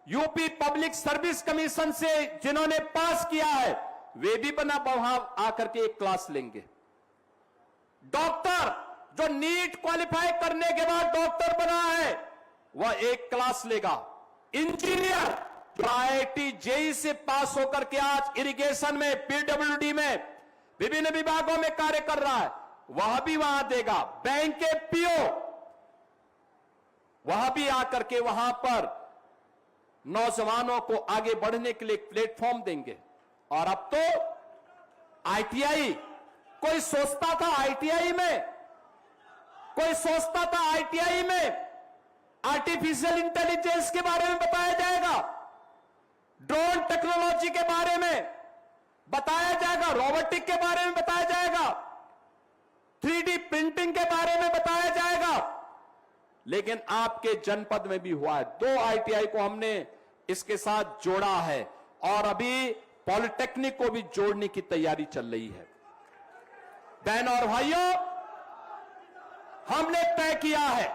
यूपी पब्लिक सर्विस कमीशन से जिन्होंने पास किया है, वे भी बना वहां आकर के एक क्लास लेंगे। डॉक्टर जो नीट क्वालिफाई करने के बाद डॉक्टर बना है वह एक क्लास लेगा। इंजीनियर जो आईआईटी जेई से पास होकर के आज इरिगेशन में, पीडब्ल्यूडी में, विभिन्न विभागों में कार्य कर रहा है, वह भी वहां देगा। बैंक के पीओ वह भी आकर के वहां पर नौजवानों को आगे बढ़ने के लिए प्लेटफॉर्म देंगे। और अब तो आईटीआई, कोई सोचता था आईटीआई में आर्टिफिशियल इंटेलिजेंस के बारे में बताया जाएगा, ड्रोन टेक्नोलॉजी के बारे में बताया जाएगा, रोबोटिक के बारे में बताया जाएगा, 3D प्रिंटिंग के बारे में बताया जाएगा। लेकिन आपके जनपद में भी हुआ है। 2 आईटीआई को हमने इसके साथ जोड़ा है और अभी पॉलिटेक्निक को भी जोड़ने की तैयारी चल रही है। बहन और भाइयों, हमने तय किया है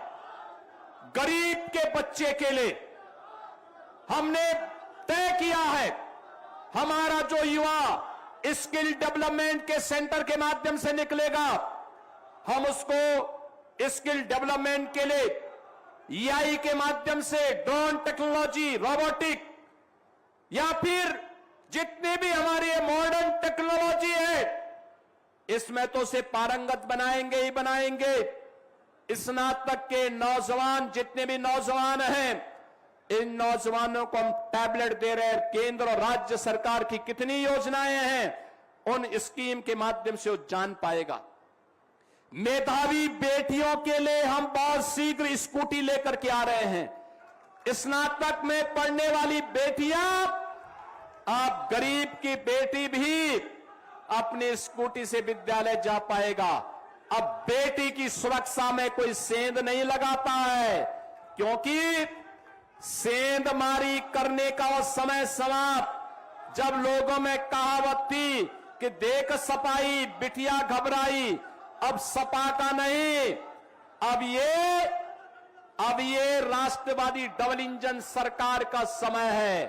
गरीब के बच्चे के लिए, हमने तय किया है हमारा जो युवा स्किल डेवलपमेंट के सेंटर के माध्यम से निकलेगा, हम उसको स्किल डेवलपमेंट के लिए ईआई के माध्यम से ड्रोन टेक्नोलॉजी, रोबोटिक या फिर जितनी भी हमारी मॉडर्न टेक्नोलॉजी है इसमें तो उसे पारंगत बनाएंगे ही बनाएंगे। स्नातक के नौजवान, जितने भी नौजवान हैं, इन नौजवानों को हम टैबलेट दे रहे हैं। केंद्र और राज्य सरकार की कितनी योजनाएं हैं उन स्कीम के माध्यम से वो जान पाएगा। मेधावी बेटियों के लिए हम बहुत शीघ्र स्कूटी लेकर के आ रहे हैं। स्नातक में पढ़ने वाली बेटियां, आप गरीब की बेटी भी अपनी स्कूटी से विद्यालय जा पाएगा। अब बेटी की सुरक्षा में कोई सेंध नहीं लगाता है, क्योंकि सेंधमारी करने का वो समय समाप्त। जब लोगों में कहावत थी कि देख सपाई बिटिया घबराई, अब सपा का नहीं, अब ये राष्ट्रवादी डबल इंजन सरकार का समय है।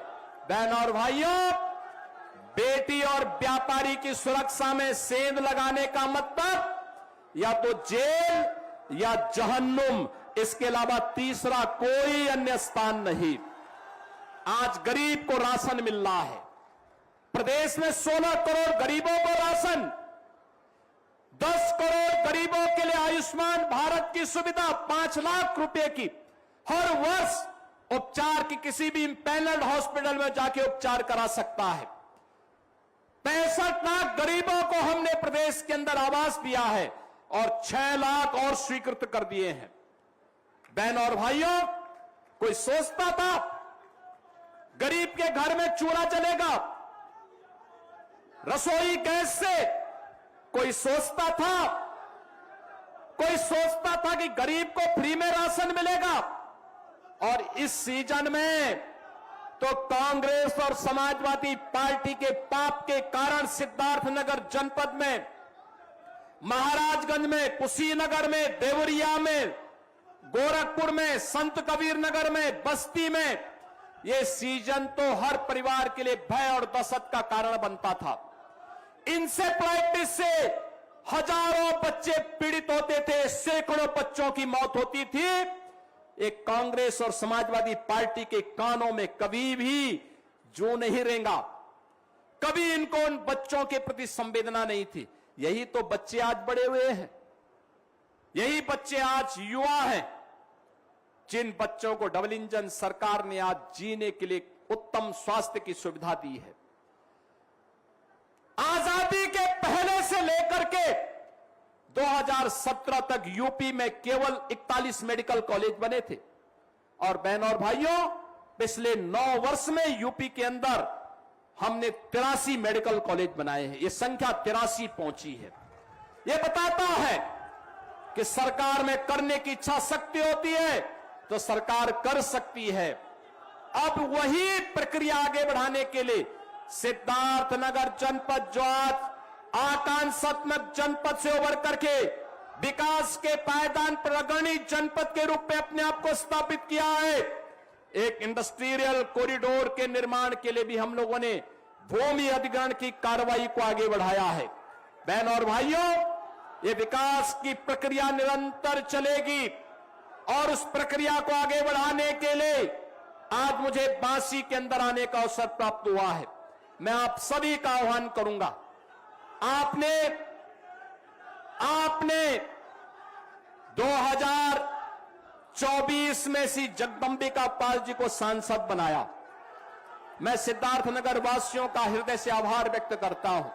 बहन और भाइयों, बेटी और व्यापारी की सुरक्षा में सेंध लगाने का मतलब या तो जेल या जहन्नुम, इसके अलावा तीसरा कोई अन्य स्थान नहीं। आज गरीब को राशन मिल रहा है। प्रदेश में 16 करोड़ गरीबों को राशन, 10 करोड़ गरीबों के लिए आयुष्मान भारत की सुविधा, 5 लाख रुपए की हर वर्ष उपचार की, किसी भी पैनल्ड हॉस्पिटल में जाके उपचार करा सकता है। 65 लाख गरीबों को हमने प्रदेश के अंदर आवास दिया है और 6 लाख और स्वीकृत कर दिए हैं। बहन और भाइयों, कोई सोचता था गरीब के घर में चूल्हा जलेगा रसोई गैस से? कोई सोचता था कि गरीब को फ्री में राशन मिलेगा? और इस सीजन में तो कांग्रेस और समाजवादी पार्टी के पाप के कारण सिद्धार्थनगर जनपद में, महाराजगंज में, कुशीनगर में, देवरिया में, गोरखपुर में, संत कबीर नगर में, बस्ती में, यह सीजन तो हर परिवार के लिए भय और दहशत का कारण बनता था। इंसेफ्लाइटिस से हजारों बच्चे पीड़ित होते थे, सैकड़ों बच्चों की मौत होती थी। एक कांग्रेस और समाजवादी पार्टी के कानों में कभी भी जू नहीं रेंगा, कभी इनको उन बच्चों के प्रति संवेदना नहीं थी। यही तो बच्चे आज बड़े हुए हैं, यही बच्चे आज युवा हैं, जिन बच्चों को डबल इंजन सरकार ने आज जीने के लिए उत्तम स्वास्थ्य की सुविधा दी है। आजादी के पहले से लेकर के 2017 तक यूपी में केवल 41 मेडिकल कॉलेज बने थे। और बहनों और भाइयों, पिछले 9 वर्ष में यूपी के अंदर हमने 83 मेडिकल कॉलेज बनाए हैं। यह संख्या 83 पहुंची है। यह बताता है कि सरकार में करने की इच्छा शक्ति होती है तो सरकार कर सकती है। अब वही प्रक्रिया आगे बढ़ाने के लिए सिद्धार्थनगर जनपद, जो आज आकांक्षात्मक जनपद से उभर करके विकास के पायदान पर अग्रणी जनपद के रूप में अपने आप को स्थापित किया है, एक इंडस्ट्रियल कॉरिडोर के निर्माण के लिए भी हम लोगों ने भूमि अधिग्रहण की कार्रवाई को आगे बढ़ाया है। बहन और भाइयों, ये विकास की प्रक्रिया निरंतर चलेगी और उस प्रक्रिया को आगे बढ़ाने के लिए आज मुझे बांसी के अंदर आने का अवसर प्राप्त हुआ है। मैं आप सभी का आह्वान करूंगा, आपने 2024 में श्री जगदंबिका पाल जी को सांसद बनाया। मैं सिद्धार्थनगर वासियों का हृदय से आभार व्यक्त करता हूं।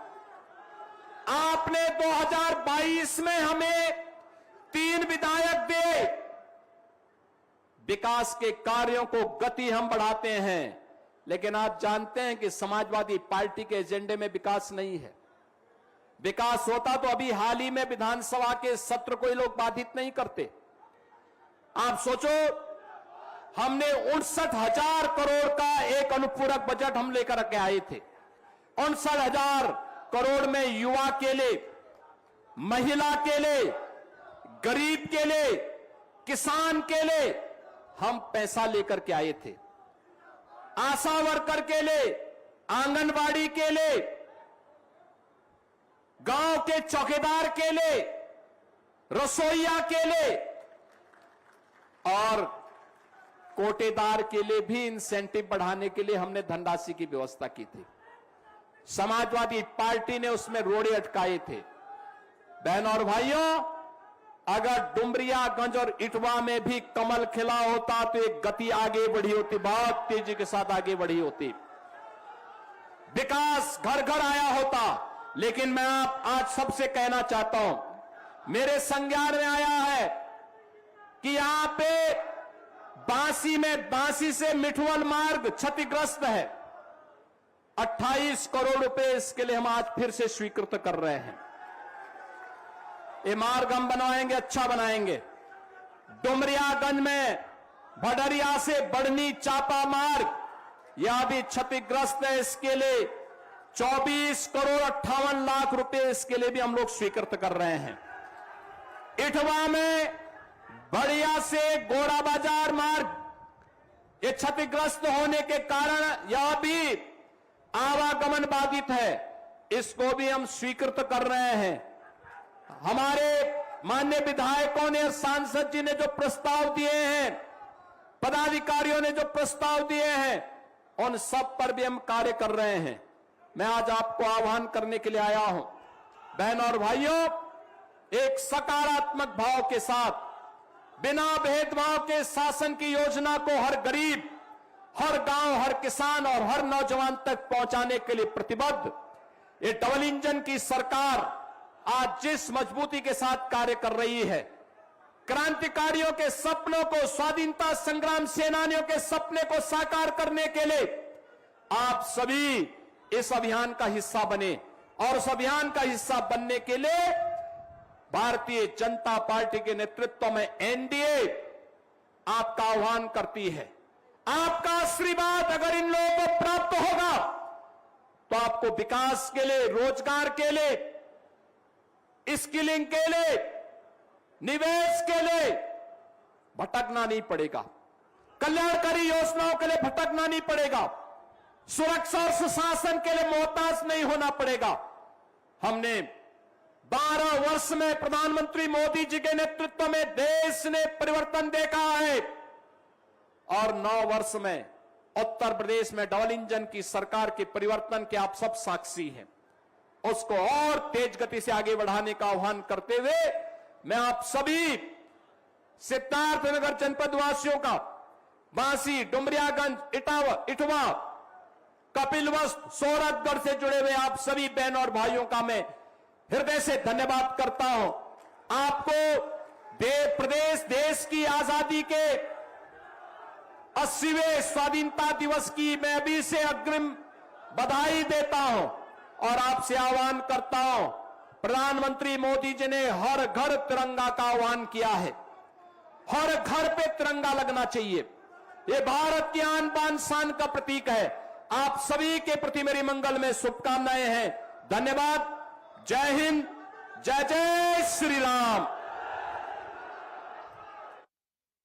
आपने 2022 में हमें 3 विधायक दिए। विकास के कार्यों को गति हम बढ़ाते हैं, लेकिन आप जानते हैं कि समाजवादी पार्टी के एजेंडे में विकास नहीं है। विकास होता तो अभी हाल ही में विधानसभा के सत्र को ये लोग बाधित नहीं करते। आप सोचो, हमने 59,000 करोड़ का एक अनुपूरक बजट हम लेकर के आए थे। 59,000 करोड़ में युवा के लिए, महिला के लिए, गरीब के लिए, किसान के लिए हम पैसा लेकर के आए थे। आशा वर्कर के लिए, आंगनबाड़ी के लिए, गांव के चौकीदार के लिए, रसोईया के लिए और कोटेदार के लिए भी इंसेंटिव बढ़ाने के लिए हमने धनराशि की व्यवस्था की थी। समाजवादी पार्टी ने उसमें रोड़े अटकाए थे। बहन और भाइयों, अगर डुमरियागंज और इटवा में भी कमल खिला होता तो एक गति आगे बढ़ी होती, बहुत तेजी के साथ आगे बढ़ी होती। विकास घर घर आया होता। लेकिन मैं आज सबसे कहना चाहता हूं, मेरे संज्ञान में आया है कि यहां पे बांसी से मिठवल मार्ग क्षतिग्रस्त है। 28 करोड़ रुपए इसके लिए हम आज फिर से स्वीकृत कर रहे हैं। ये मार्ग हम बनवाएंगे, अच्छा बनाएंगे। डुमरियागंज में भडरिया से बढ़नी चापा मार्ग, यह भी क्षतिग्रस्त है। इसके लिए 24 करोड़ 58 लाख रुपए इसके लिए भी हम लोग स्वीकृत कर रहे हैं। इटवा में बढ़िया से गोड़ा बाजार मार्ग, ये क्षतिग्रस्त होने के कारण यह भी आवागमन बाधित है, इसको भी हम स्वीकृत कर रहे हैं। हमारे माननीय विधायकों ने, सांसद जी ने जो प्रस्ताव दिए हैं, पदाधिकारियों ने जो प्रस्ताव दिए हैं, उन सब पर भी हम कार्य कर रहे हैं। मैं आज आपको आह्वान करने के लिए आया हूं। बहन और भाइयों, एक सकारात्मक भाव के साथ, बिना भेदभाव के शासन की योजना को हर गरीब, हर गांव, हर किसान और हर नौजवान तक पहुंचाने के लिए प्रतिबद्ध ये डबल इंजन की सरकार आज जिस मजबूती के साथ कार्य कर रही है, क्रांतिकारियों के सपनों को, स्वाधीनता संग्राम सेनानियों के सपने को साकार करने के लिए आप सभी इस अभियान का हिस्सा बने। और उस अभियान का हिस्सा बनने के लिए भारतीय जनता पार्टी के नेतृत्व में एनडीए आपका आह्वान करती है। आपका आशीर्वाद अगर इन लोगों को प्राप्त होगा तो आपको विकास के लिए, रोजगार के लिए, स्किलिंग के लिए, निवेश के लिए भटकना नहीं पड़ेगा। कल्याणकारी योजनाओं के लिए भटकना नहीं पड़ेगा। सुरक्षा और सुशासन के लिए मोहताज नहीं होना पड़ेगा। हमने 12 वर्ष में प्रधानमंत्री मोदी जी के नेतृत्व में देश ने परिवर्तन देखा है और 9 वर्ष में उत्तर प्रदेश में डबल इंजन की सरकार के परिवर्तन के आप सब साक्षी हैं। उसको और तेज गति से आगे बढ़ाने का आह्वान करते हुए मैं आप सभी सिद्धार्थनगर जनपद वासियों का, बांसी, डुमरियागंज, इटवा, कपिलवस्तु, सोरठगढ़ से जुड़े हुए आप सभी बहन और भाइयों का मैं हृदय से धन्यवाद करता हूं। आपको प्रदेश देश की आजादी के 80वें स्वाधीनता दिवस की मैं भी से अग्रिम बधाई देता हूं और आपसे आह्वान करता हूं। प्रधानमंत्री मोदी जी ने हर घर तिरंगा का आह्वान किया है। हर घर पे तिरंगा लगना चाहिए। ये भारत की आन बान शान का प्रतीक है। आप सभी के प्रति मेरी मंगल में शुभकामनाएं हैं। धन्यवाद। जय हिंद, जय जय श्री राम।